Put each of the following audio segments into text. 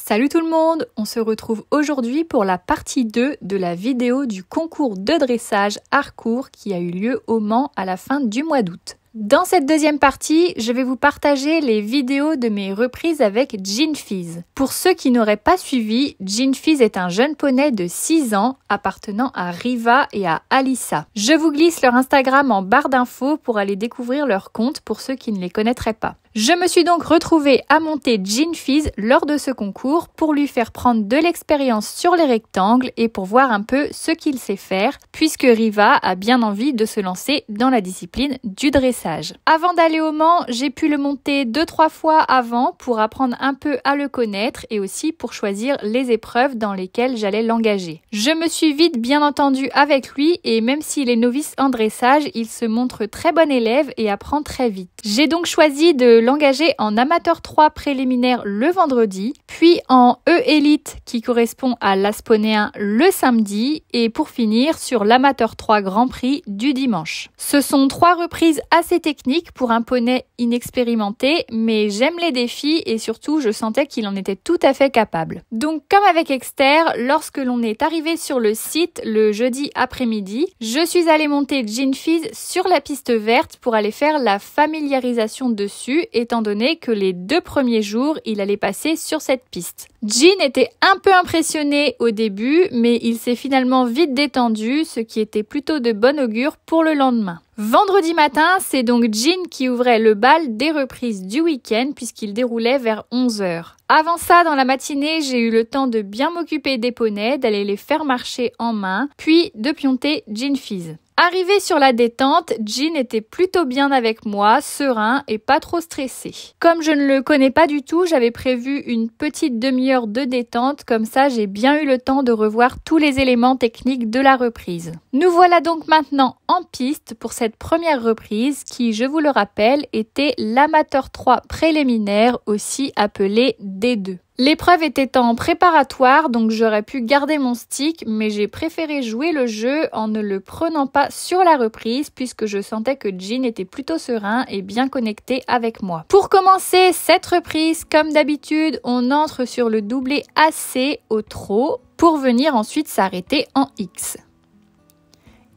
Salut tout le monde, on se retrouve aujourd'hui pour la partie 2 de la vidéo du concours de dressage Harcourt qui a eu lieu au Mans à la fin du mois d'août. Dans cette deuxième partie, je vais vous partager les vidéos de mes reprises avec Gin Fizz. Pour ceux qui n'auraient pas suivi, Gin Fizz est un jeune poney de 6 ans appartenant à Riva et à Alissa. Je vous glisse leur Instagram en barre d'infos pour aller découvrir leur compte pour ceux qui ne les connaîtraient pas. Je me suis donc retrouvée à monter Gin Fizz lors de ce concours pour lui faire prendre de l'expérience sur les rectangles et pour voir un peu ce qu'il sait faire, puisque Riva a bien envie de se lancer dans la discipline du dressage. Avant d'aller au Mans, j'ai pu le monter 2-3 fois avant pour apprendre un peu à le connaître et aussi pour choisir les épreuves dans lesquelles j'allais l'engager. Je me suis vite bien entendue avec lui et même s'il est novice en dressage, il se montre très bon élève et apprend très vite. J'ai donc choisi de l'engager en amateur 3 préliminaire le vendredi, puis en E-Élite qui correspond à l'Asponéen le samedi et pour finir sur l'amateur 3 Grand Prix du dimanche. Ce sont 3 reprises assez techniques pour un poney inexpérimenté, mais j'aime les défis et surtout je sentais qu'il en était tout à fait capable. Donc comme avec Exter, lorsque l'on est arrivé sur le site le jeudi après-midi, je suis allée monter Gin Fizz sur la piste verte pour aller faire la familiarisation dessus, étant donné que les 2 premiers jours, il allait passer sur cette piste. Gin était un peu impressionné au début, mais il s'est finalement vite détendu, ce qui était plutôt de bon augure pour le lendemain. Vendredi matin, c'est donc Gin qui ouvrait le bal des reprises du week-end puisqu'il déroulait vers 11h. Avant ça, dans la matinée, j'ai eu le temps de bien m'occuper des poneys, d'aller les faire marcher en main, puis de pionter Gin Fizz. Arrivé sur la détente, Gin était plutôt bien avec moi, serein et pas trop stressé. Comme je ne le connais pas du tout, j'avais prévu une petite demi-heure de détente, comme ça j'ai bien eu le temps de revoir tous les éléments techniques de la reprise. Nous voilà donc maintenant en piste pour cette première reprise qui, je vous le rappelle, était l'amateur 3 préliminaire, aussi appelé D2. L'épreuve était en préparatoire, donc j'aurais pu garder mon stick, mais j'ai préféré jouer le jeu en ne le prenant pas sur la reprise puisque je sentais que Gin était plutôt serein et bien connecté avec moi. Pour commencer cette reprise, comme d'habitude, on entre sur le doublé AC au trot pour venir ensuite s'arrêter en X.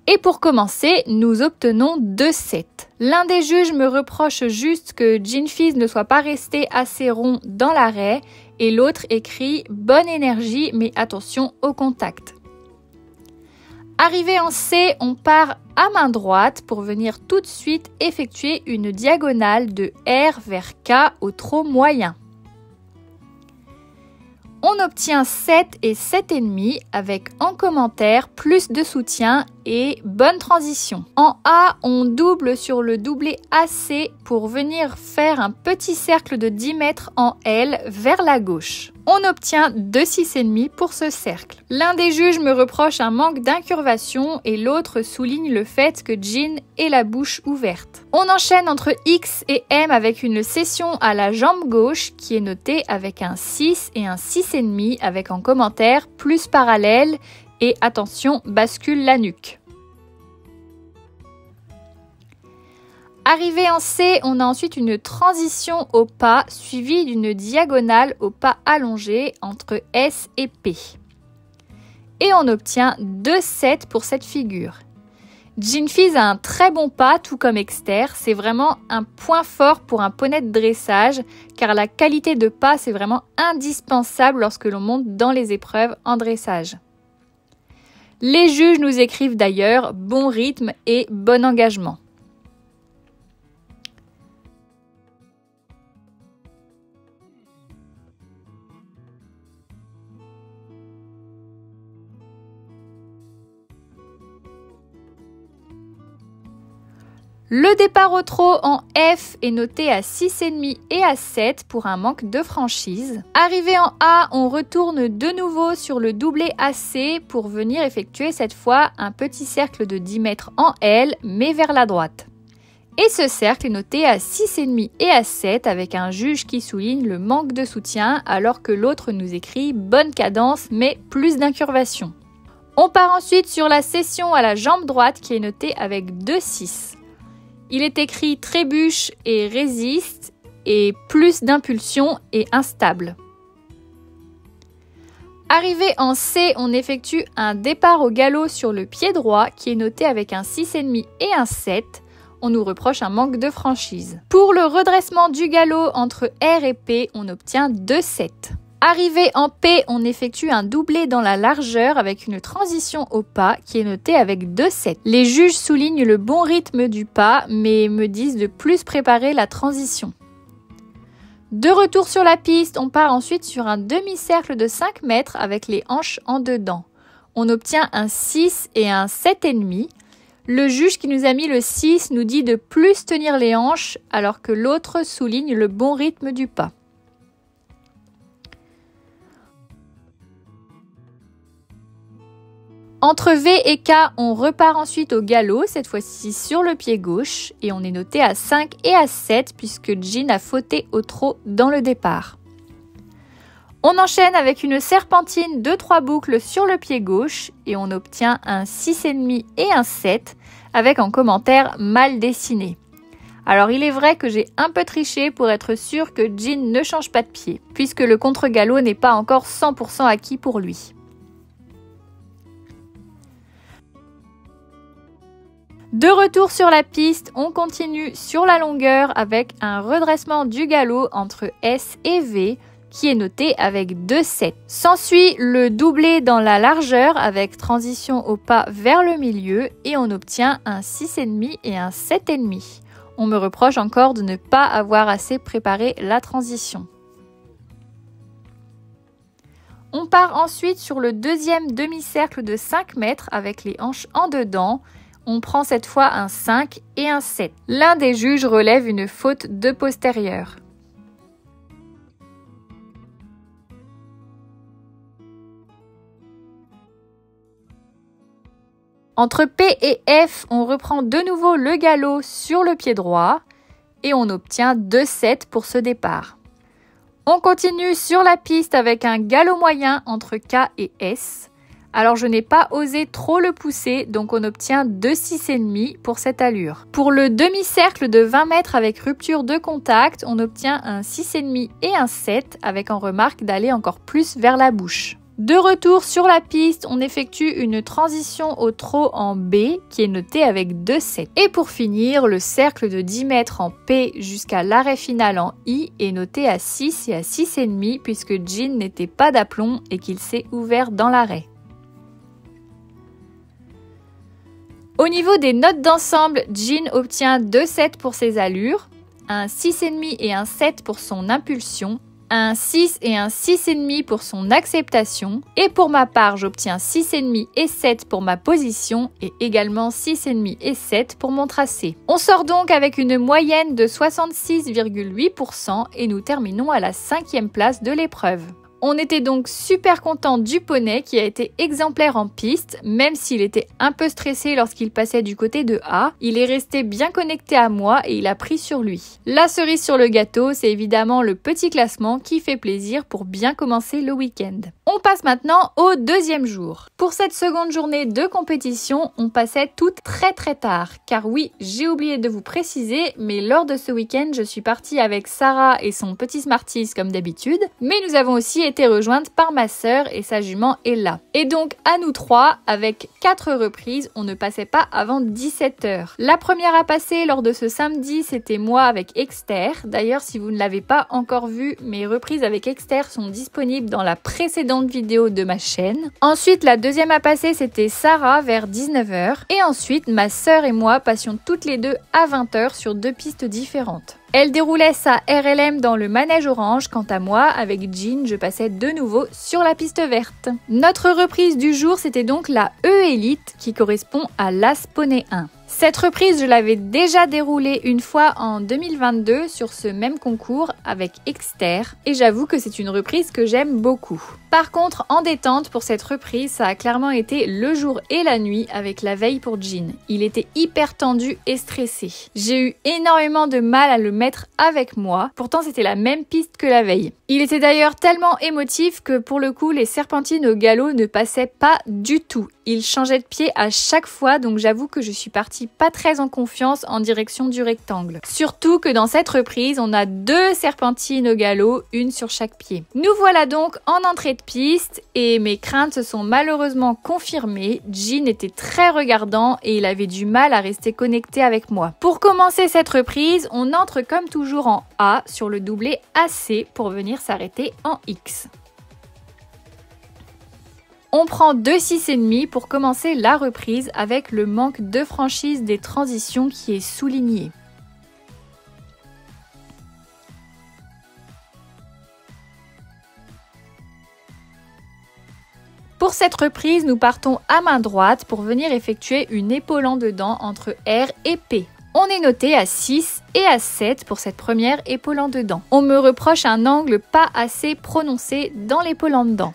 Et pour commencer, nous obtenons 2 sets. L'un des juges me reproche juste que Gin Fizz ne soit pas resté assez rond dans l'arrêt et l'autre écrit « Bonne énergie, mais attention au contact ». Arrivé en C, on part à main droite pour venir tout de suite effectuer une diagonale de R vers K au trot moyen. On obtient 7 et 7,5 avec en commentaire plus de soutien et bonne transition. En A, on double sur le doublé AC pour venir faire un petit cercle de 10 mètres en L vers la gauche. On obtient 2 6,5 pour ce cercle. L'un des juges me reproche un manque d'incurvation et l'autre souligne le fait que Gin ait la bouche ouverte. On enchaîne entre X et M avec une cession à la jambe gauche qui est notée avec un 6 et un 6,5 avec en commentaire plus parallèle et attention, bascule la nuque. Arrivé en C, on a ensuite une transition au pas suivie d'une diagonale au pas allongé entre S et P. Et on obtient 2 sets pour cette figure. Gin Fizz a un très bon pas, tout comme Exter. C'est vraiment un point fort pour un poney de dressage, car la qualité de pas, c'est vraiment indispensable lorsque l'on monte dans les épreuves en dressage. Les juges nous écrivent d'ailleurs bon rythme et bon engagement. Le départ au trot en F est noté à 6,5 et à 7 pour un manque de franchise. Arrivé en A, on retourne de nouveau sur le doublé AC pour venir effectuer cette fois un petit cercle de 10 mètres en L, mais vers la droite. Et ce cercle est noté à 6,5 et à 7 avec un juge qui souligne le manque de soutien alors que l'autre nous écrit bonne cadence mais plus d'incurvation. On part ensuite sur la cession à la jambe droite qui est notée avec 2,6. Il est écrit trébuche et résiste et plus d'impulsion et instable. Arrivé en C, on effectue un départ au galop sur le pied droit qui est noté avec un 6,5 et un 7. On nous reproche un manque de franchise. Pour le redressement du galop entre R et P, on obtient 2,7. Arrivé en P, on effectue un doublé dans la largeur avec une transition au pas qui est notée avec 2,7. Les juges soulignent le bon rythme du pas, mais me disent de plus préparer la transition. De retour sur la piste, on part ensuite sur un demi-cercle de 5 mètres avec les hanches en dedans. On obtient un 6 et un 7,5. Le juge qui nous a mis le 6 nous dit de plus tenir les hanches alors que l'autre souligne le bon rythme du pas. Entre V et K, on repart ensuite au galop, cette fois-ci sur le pied gauche, et on est noté à 5 et à 7 puisque Jean a fauté au trot dans le départ. On enchaîne avec une serpentine de 3 boucles sur le pied gauche et on obtient un 6,5 et un 7 avec en commentaire mal dessiné. Alors il est vrai que j'ai un peu triché pour être sûr que Jean ne change pas de pied, puisque le contre-galop n'est pas encore 100% acquis pour lui. De retour sur la piste, on continue sur la longueur avec un redressement du galop entre S et V qui est noté avec 2,7. S'ensuit le doublé dans la largeur avec transition au pas vers le milieu et on obtient un 6,5 et un 7,5. On me reproche encore de ne pas avoir assez préparé la transition. On part ensuite sur le deuxième demi-cercle de 5 mètres avec les hanches en dedans. On prend cette fois un 5 et un 7. L'un des juges relève une faute de postérieur. Entre P et F, on reprend de nouveau le galop sur le pied droit et on obtient 2,7 pour ce départ. On continue sur la piste avec un galop moyen entre K et S. Alors je n'ai pas osé trop le pousser, donc on obtient 2,6,5 pour cette allure. Pour le demi-cercle de 20 mètres avec rupture de contact, on obtient un 6,5 et un 7 avec en remarque d'aller encore plus vers la bouche. De retour sur la piste, on effectue une transition au trot en B qui est notée avec 2,7. Et pour finir, le cercle de 10 mètres en P jusqu'à l'arrêt final en I est noté à 6 et à 6,5 puisque Jean n'était pas d'aplomb et qu'il s'est ouvert dans l'arrêt. Au niveau des notes d'ensemble, Jean obtient 2,7 pour ses allures, un 6,5 et un 7 pour son impulsion, un 6 et un 6,5 pour son acceptation, et pour ma part, j'obtiens 6,5 et 7 pour ma position, et également 6,5 et 7 pour mon tracé. On sort donc avec une moyenne de 66,8% et nous terminons à la 5e place de l'épreuve. On était donc super content du poney qui a été exemplaire en piste, même s'il était un peu stressé lorsqu'il passait du côté de A. Il est resté bien connecté à moi et il a pris sur lui. La cerise sur le gâteau, c'est évidemment le petit classement qui fait plaisir pour bien commencer le week-end. On passe maintenant au deuxième jour. Pour cette seconde journée de compétition, on passait toutes très tard. Car oui, j'ai oublié de vous préciser, mais lors de ce week-end, je suis partie avec Sarah et son petit Smarties comme d'habitude. Mais nous avons aussi été rejointes par ma sœur et sa jument Ella. Et donc à nous trois, avec 4 reprises, on ne passait pas avant 17h. La première à passer lors de ce samedi, c'était moi avec Exter. D'ailleurs, si vous ne l'avez pas encore vu, mes reprises avec Exter sont disponibles dans la précédente vidéo de ma chaîne. Ensuite, la deuxième à passer, c'était Sarah vers 19h. Et ensuite, ma sœur et moi passions toutes les deux à 20h sur 2 pistes différentes. Elle déroulait sa RLM dans le manège orange, quant à moi, avec Jean, je passais de nouveau sur la piste verte. Notre reprise du jour, c'était donc la E-Elite qui correspond à l'As Poney 1. Cette reprise, je l'avais déjà déroulée une fois en 2022 sur ce même concours avec Exter et j'avoue que c'est une reprise que j'aime beaucoup. Par contre, en détente pour cette reprise, ça a clairement été le jour et la nuit avec la veille pour Jean. Il était hyper tendu et stressé. J'ai eu énormément de mal à le mettre avec moi, pourtant c'était la même piste que la veille. Il était d'ailleurs tellement émotif que pour le coup, les serpentines au galop ne passaient pas du tout. il changeait de pied à chaque fois, donc j'avoue que je suis partie pas très en confiance en direction du rectangle. Surtout que dans cette reprise, on a 2 serpentines au galop, une sur chaque pied. Nous voilà donc en entrée de piste et mes craintes se sont malheureusement confirmées. Jean était très regardant et il avait du mal à rester connecté avec moi. Pour commencer cette reprise, on entre comme toujours en A sur le doublé AC pour venir s'arrêter en X. On prend 2 6,5 pour commencer la reprise avec le manque de franchise des transitions qui est souligné. Pour cette reprise, nous partons à main droite pour venir effectuer une épaule en dedans entre R et P. On est noté à 6 et à 7 pour cette première épaule en dedans. On me reproche un angle pas assez prononcé dans l'épaule en dedans.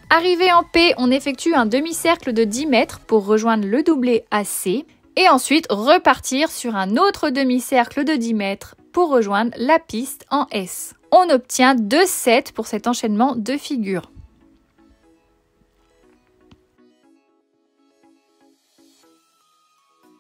Arrivé en P, on effectue un demi-cercle de 10 mètres pour rejoindre le doublé AC et ensuite repartir sur un autre demi-cercle de 10 mètres pour rejoindre la piste en S. On obtient 2-7 pour cet enchaînement de figures.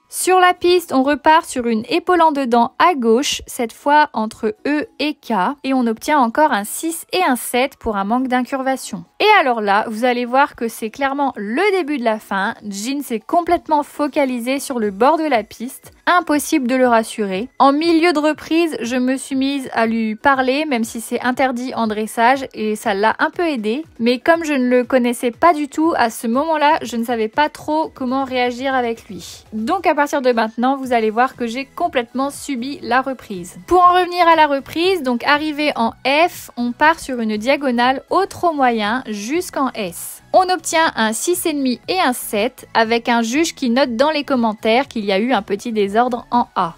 Sur la piste, on repart sur une épaule en dedans à gauche, cette fois entre E et K, et on obtient encore un 6 et un 7 pour un manque d'incurvation. Et alors là, vous allez voir que c'est clairement le début de la fin. Jean s'est complètement focalisé sur le bord de la piste. Impossible de le rassurer. En milieu de reprise, je me suis mise à lui parler, même si c'est interdit en dressage, et ça l'a un peu aidé. Mais comme je ne le connaissais pas du tout, à ce moment-là, je ne savais pas trop comment réagir avec lui. Donc à partir de maintenant, vous allez voir que j'ai complètement subi la reprise. Pour en revenir à la reprise, donc arrivé en F, on part sur une diagonale au trot moyen jusqu'en S. On obtient un 6,5 et un 7 avec un juge qui note dans les commentaires qu'il y a eu un petit désordre en A.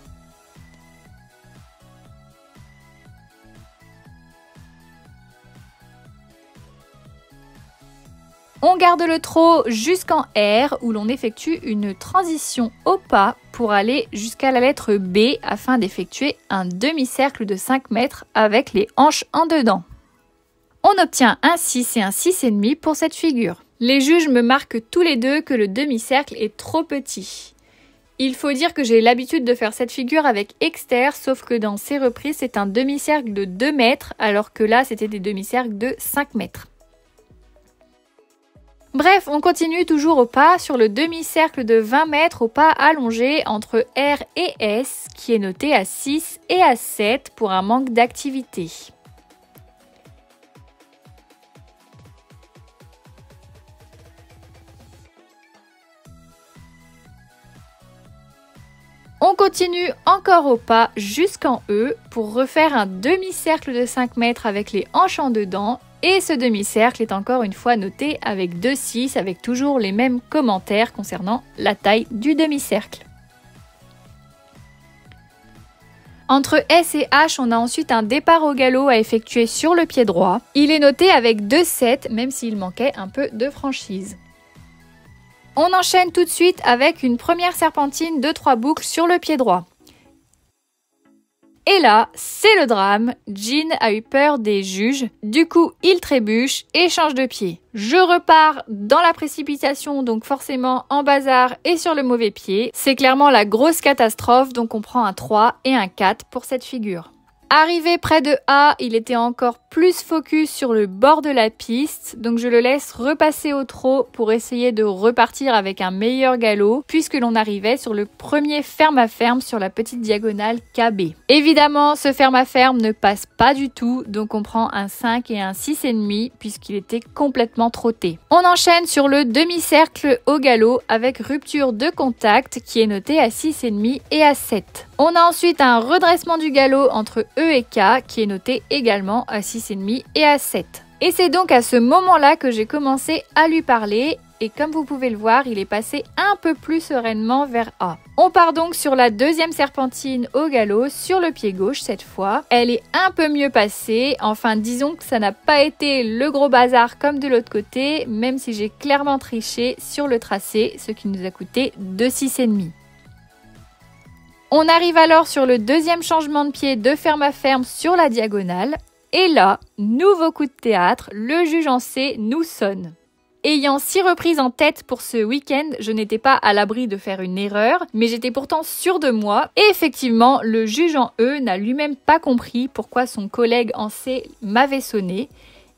On garde le trot jusqu'en R où l'on effectue une transition au pas pour aller jusqu'à la lettre B afin d'effectuer un demi-cercle de 5 mètres avec les hanches en dedans. On obtient un 6 et un 6,5 pour cette figure. Les juges me marquent tous les deux que le demi-cercle est trop petit. Il faut dire que j'ai l'habitude de faire cette figure avec Exter, sauf que dans ces reprises, c'est un demi-cercle de 2 mètres, alors que là, c'était des demi-cercles de 5 mètres. Bref, on continue toujours au pas sur le demi-cercle de 20 mètres au pas allongé entre R et S, qui est noté à 6 et à 7 pour un manque d'activité. On continue encore au pas jusqu'en E pour refaire un demi-cercle de 5 mètres avec les hanches en dedans. Et ce demi-cercle est encore une fois noté avec 2,6 avec toujours les mêmes commentaires concernant la taille du demi-cercle. Entre S et H, on a ensuite un départ au galop à effectuer sur le pied droit. Il est noté avec 2,7 même s'il manquait un peu de franchise. On enchaîne tout de suite avec une première serpentine de 3 boucles sur le pied droit. Et là, c'est le drame, Jean a eu peur des juges, du coup il trébuche et change de pied. Je repars dans la précipitation, donc forcément en bazar et sur le mauvais pied. C'est clairement la grosse catastrophe, donc on prend un 3 et un 4 pour cette figure. Arrivé près de A, il était encore plus focus sur le bord de la piste, donc je le laisse repasser au trot pour essayer de repartir avec un meilleur galop, puisque l'on arrivait sur le premier ferme à ferme sur la petite diagonale KB. Évidemment, ce ferme à ferme ne passe pas du tout, donc on prend un 5 et un 6,5 puisqu'il était complètement trotté. On enchaîne sur le demi-cercle au galop avec rupture de contact qui est noté à 6,5 et à 7. On a ensuite un redressement du galop entre E et K qui est noté également à 6,5 et à 7. Et c'est donc à ce moment-là que j'ai commencé à lui parler et comme vous pouvez le voir, il est passé un peu plus sereinement vers A. On part donc sur la deuxième serpentine au galop sur le pied gauche cette fois. Elle est un peu mieux passée, enfin disons que ça n'a pas été le gros bazar comme de l'autre côté, même si j'ai clairement triché sur le tracé, ce qui nous a coûté 2,6,5. On arrive alors sur le deuxième changement de pied de ferme à ferme sur la diagonale. Et là, nouveau coup de théâtre, le juge en C nous sonne. Ayant 6 reprises en tête pour ce week-end, je n'étais pas à l'abri de faire une erreur, mais j'étais pourtant sûre de moi. Et effectivement, le juge en E n'a lui-même pas compris pourquoi son collègue en C m'avait sonné.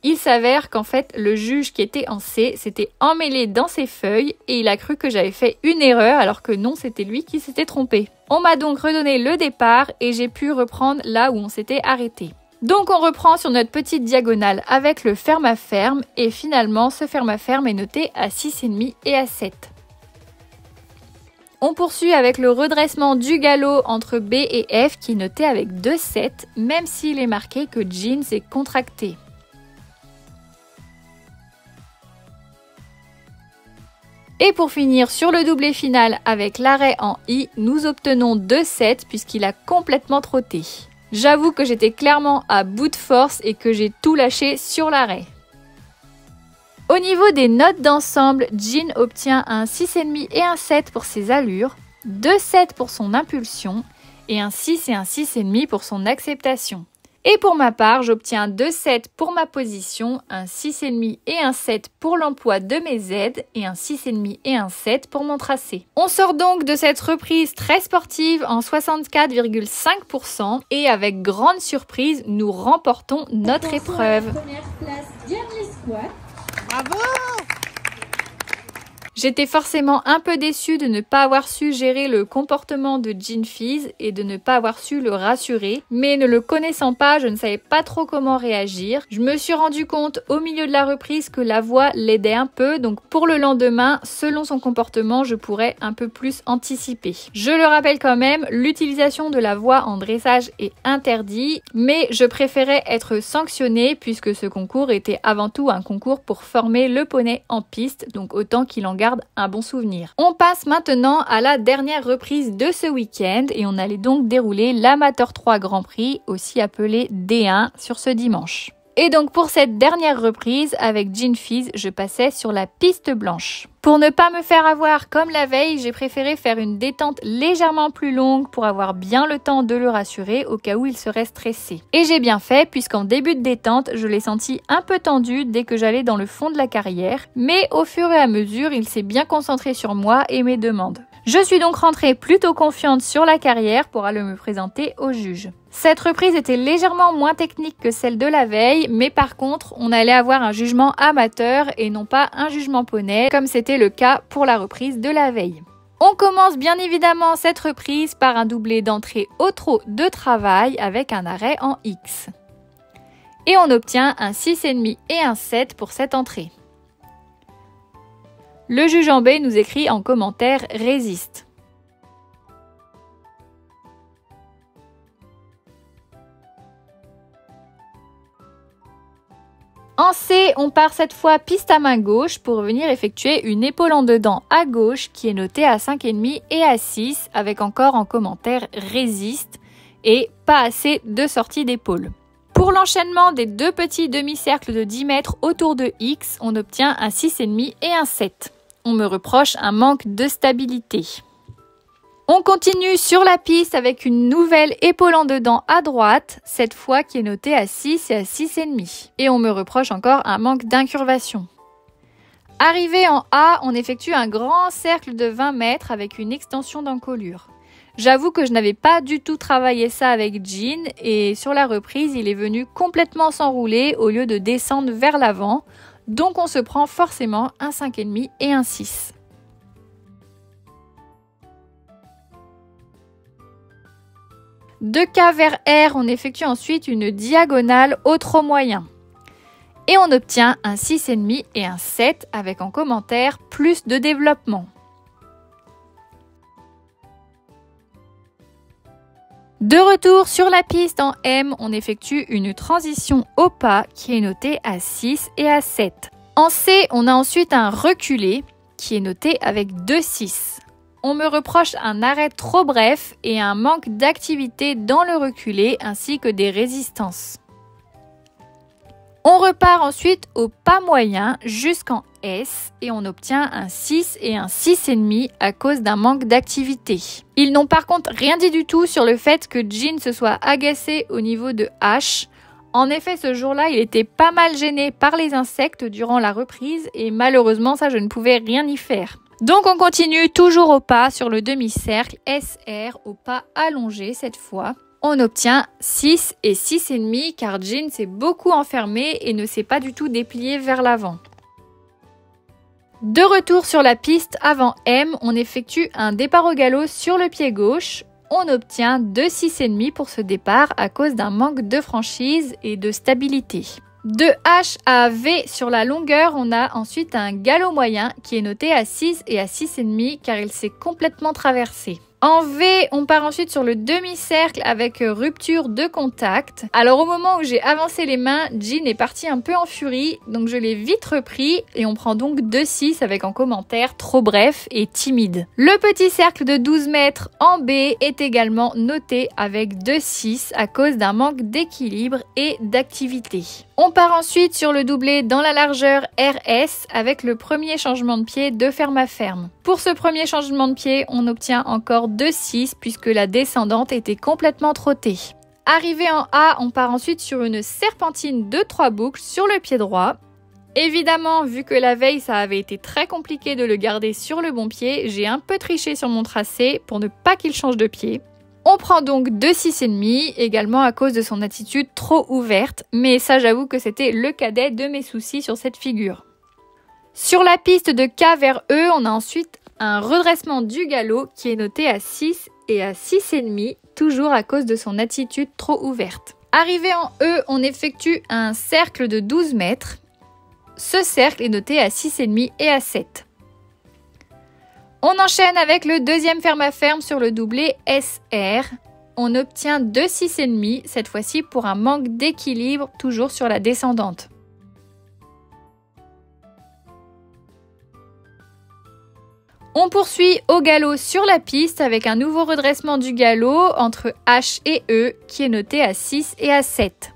Il s'avère qu'en fait, le juge qui était en C s'était emmêlé dans ses feuilles et il a cru que j'avais fait une erreur alors que non, c'était lui qui s'était trompé. On m'a donc redonné le départ et j'ai pu reprendre là où on s'était arrêté. Donc on reprend sur notre petite diagonale avec le ferme à ferme et finalement ce ferme à ferme est noté à 6,5 et à 7. On poursuit avec le redressement du galop entre B et F qui est noté avec 2,7 même s'il est marqué que jeans est contracté. Et pour finir sur le doublé final avec l'arrêt en I, nous obtenons 2,7 puisqu'il a complètement trotté. J'avoue que j'étais clairement à bout de force et que j'ai tout lâché sur l'arrêt. Au niveau des notes d'ensemble, Jean obtient un 6,5 et un 7 pour ses allures, 2,7 pour son impulsion et un 6 et un 6,5 pour son acceptation. Et pour ma part, j'obtiens 2,7 pour ma position, un 6,5 et un 7 pour l'emploi de mes aides et un 6,5 et un 7 pour mon tracé. On sort donc de cette reprise très sportive en 64,5% et avec grande surprise, nous remportons notre épreuve. Première place, Diane les squats. Bravo! J'étais forcément un peu déçue de ne pas avoir su gérer le comportement de Jean Fizz et de ne pas avoir su le rassurer, mais ne le connaissant pas, je ne savais pas trop comment réagir. Je me suis rendu compte au milieu de la reprise que la voix l'aidait un peu, donc pour le lendemain, selon son comportement, je pourrais un peu plus anticiper. Je le rappelle quand même, l'utilisation de la voix en dressage est interdite, mais je préférais être sanctionnée puisque ce concours était avant tout un concours pour former le poney en piste, donc autant qu'il en garde un bon souvenir. On passe maintenant à la dernière reprise de ce week-end et on allait donc dérouler l'Amateur 3 Grand Prix, aussi appelé D1, sur ce dimanche. Et donc pour cette dernière reprise, avec Jean Fizz, je passais sur la piste blanche. Pour ne pas me faire avoir comme la veille, j'ai préféré faire une détente légèrement plus longue pour avoir bien le temps de le rassurer au cas où il serait stressé. Et j'ai bien fait puisqu'en début de détente, je l'ai senti un peu tendu dès que j'allais dans le fond de la carrière, mais au fur et à mesure, il s'est bien concentré sur moi et mes demandes. Je suis donc rentrée plutôt confiante sur la carrière pour aller me présenter au juge. Cette reprise était légèrement moins technique que celle de la veille, mais par contre, on allait avoir un jugement amateur et non pas un jugement poney, comme c'était le cas pour la reprise de la veille. On commence bien évidemment cette reprise par un doublé d'entrée au trot de travail avec un arrêt en X. Et on obtient un 6,5 et un 7 pour cette entrée. Le juge en B nous écrit en commentaire « Résiste ». En C, on part cette fois piste à main gauche pour venir effectuer une épaule en dedans à gauche qui est notée à 5,5 et à 6 avec encore en commentaire « Résiste » et pas assez de sortie d'épaule. Pour l'enchaînement des deux petits demi-cercles de 10 mètres autour de X, on obtient un 6,5 et un 7. On me reproche un manque de stabilité. On continue sur la piste avec une nouvelle épaule en dedans à droite, cette fois qui est notée à 6 et à 6,5. Et on me reproche encore un manque d'incurvation. Arrivé en A, on effectue un grand cercle de 20 mètres avec une extension d'encolure. J'avoue que je n'avais pas du tout travaillé ça avec Jean et sur la reprise, il est venu complètement s'enrouler au lieu de descendre vers l'avant. Donc on se prend forcément un 5,5 et un 6. De K vers R, on effectue ensuite une diagonale au trot moyen. Et on obtient un 6,5 et un 7 avec en commentaire plus de développement. De retour sur la piste en M, on effectue une transition au pas qui est notée à 6 et à 7. En C, on a ensuite un reculé qui est noté avec 2,6. On me reproche un arrêt trop bref et un manque d'activité dans le reculé ainsi que des résistances. On repart ensuite au pas moyen jusqu'en S et on obtient un 6 et un 6,5 à cause d'un manque d'activité. Ils n'ont par contre rien dit du tout sur le fait que Jean se soit agacé au niveau de H. En effet, ce jour-là, il était pas mal gêné par les insectes durant la reprise et malheureusement, ça, je ne pouvais rien y faire. Donc, on continue toujours au pas sur le demi-cercle SR au pas allongé cette fois. On obtient 6 et 6,5 car Jean s'est beaucoup enfermé et ne s'est pas du tout déplié vers l'avant. De retour sur la piste avant M, on effectue un départ au galop sur le pied gauche. On obtient 2 6,5 pour ce départ à cause d'un manque de franchise et de stabilité. De H à V sur la longueur, on a ensuite un galop moyen qui est noté à 6 et à 6,5 car il s'est complètement traversé. En V, on part ensuite sur le demi-cercle avec rupture de contact. Alors au moment où j'ai avancé les mains, Jean est parti un peu en furie, donc je l'ai vite repris et on prend donc 2,6 avec en commentaire trop bref et timide. Le petit cercle de 12 mètres en B est également noté avec 2,6 à cause d'un manque d'équilibre et d'activité. On part ensuite sur le doublé dans la largeur RS avec le premier changement de pied de ferme à ferme. Pour ce premier changement de pied, on obtient encore 2,6 puisque la descendante était complètement trottée. Arrivé en A, on part ensuite sur une serpentine de 3 boucles sur le pied droit. Évidemment, vu que la veille, ça avait été très compliqué de le garder sur le bon pied, j'ai un peu triché sur mon tracé pour ne pas qu'il change de pied. On prend donc 2,6,5, également à cause de son attitude trop ouverte, mais ça j'avoue que c'était le cadet de mes soucis sur cette figure. Sur la piste de K vers E, on a ensuite un redressement du galop qui est noté à 6 et à 6,5, toujours à cause de son attitude trop ouverte. Arrivé en E, on effectue un cercle de 12 mètres. Ce cercle est noté à 6,5 et à 7. On enchaîne avec le deuxième ferme à ferme sur le doublé SR. On obtient 2,6,5, cette fois-ci pour un manque d'équilibre, toujours sur la descendante. On poursuit au galop sur la piste avec un nouveau redressement du galop entre H et E qui est noté à 6 et à 7.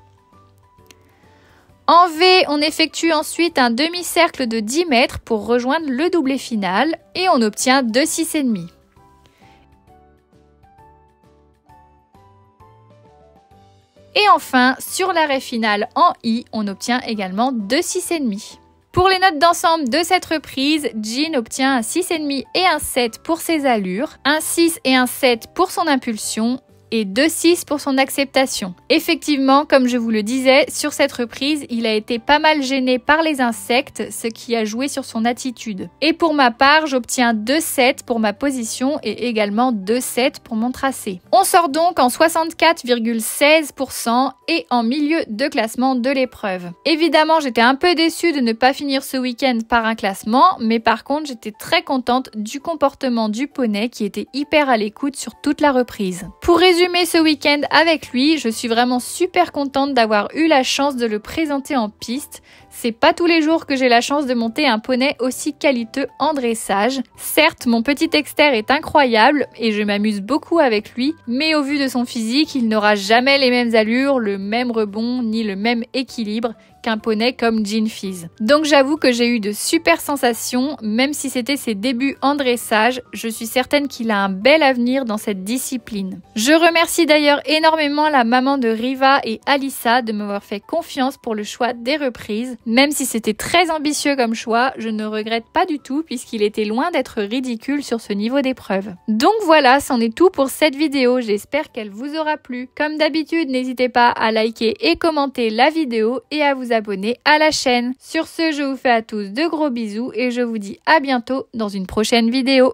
En V, on effectue ensuite un demi-cercle de 10 mètres pour rejoindre le doublé final et on obtient 2,6,5. Et enfin, sur l'arrêt final en I, on obtient également 2,6,5. Pour les notes d'ensemble de cette reprise, Jean obtient un 6,5 et un 7 pour ses allures, un 6 et un 7 pour son impulsion, et 2,6 pour son acceptation. Effectivement, comme je vous le disais, sur cette reprise, il a été pas mal gêné par les insectes, ce qui a joué sur son attitude. Et pour ma part, j'obtiens 2,7 pour ma position et également 2,7 pour mon tracé. On sort donc en 64,16% et en milieu de classement de l'épreuve. Évidemment, j'étais un peu déçue de ne pas finir ce week-end par un classement, mais par contre, j'étais très contente du comportement du poney qui était hyper à l'écoute sur toute la reprise. Pour résumer ce week-end avec lui, je suis vraiment super contente d'avoir eu la chance de le présenter en piste. C'est pas tous les jours que j'ai la chance de monter un poney aussi qualiteux en dressage. Certes, mon petit externe est incroyable et je m'amuse beaucoup avec lui, mais au vu de son physique, il n'aura jamais les mêmes allures, le même rebond, ni le même équilibre qu'un poney comme Jean Fizz. Donc j'avoue que j'ai eu de super sensations, même si c'était ses débuts en dressage, je suis certaine qu'il a un bel avenir dans cette discipline. Je remercie d'ailleurs énormément la maman de Riva et Alissa de m'avoir fait confiance pour le choix des reprises. Même si c'était très ambitieux comme choix, je ne regrette pas du tout puisqu'il était loin d'être ridicule sur ce niveau d'épreuve. Donc voilà, c'en est tout pour cette vidéo, j'espère qu'elle vous aura plu. Comme d'habitude, n'hésitez pas à liker et commenter la vidéo et à vous abonner à la chaîne. Sur ce, je vous fais à tous de gros bisous et je vous dis à bientôt dans une prochaine vidéo.